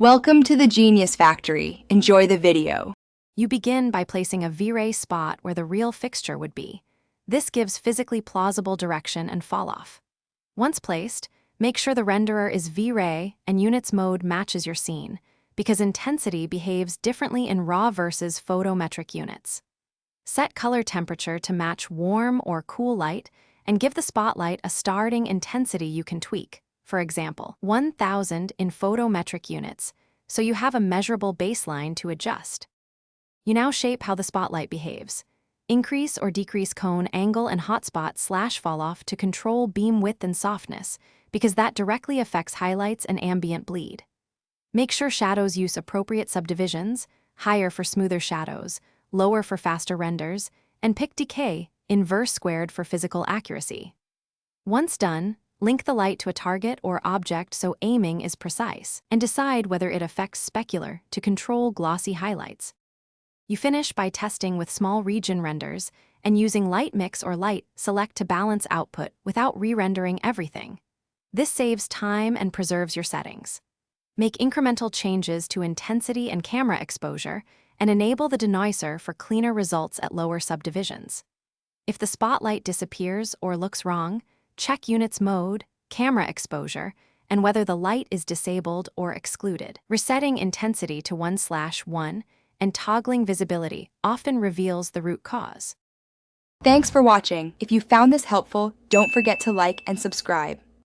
Welcome to the Genius Factory. Enjoy the video. You begin by placing a V-Ray spot where the real fixture would be. This gives physically plausible direction and falloff. Once placed, make sure the renderer is V-Ray and units mode matches your scene, because intensity behaves differently in RAW versus photometric units. Set color temperature to match warm or cool light and give the spotlight a starting intensity you can tweak. For example, 1000 in photometric units, so you have a measurable baseline to adjust. You now shape how the spotlight behaves. Increase or decrease cone angle and hotspot / falloff to control beam width and softness, because that directly affects highlights and ambient bleed. Make sure shadows use appropriate subdivisions, higher for smoother shadows, lower for faster renders, and pick decay, inverse squared for physical accuracy. Once done, link the light to a target or object so aiming is precise, and decide whether it affects specular to control glossy highlights. You finish by testing with small region renders and using light mix or light select to balance output without re-rendering everything. This saves time and preserves your settings. Make incremental changes to intensity and camera exposure and enable the denoiser for cleaner results at lower subdivisions. If the spotlight disappears or looks wrong, check units mode, camera exposure, and whether the light is disabled or excluded. Resetting intensity to 1/1 and toggling visibility often reveals the root cause. Thanks for watching. If you found this helpful, don't forget to like and subscribe.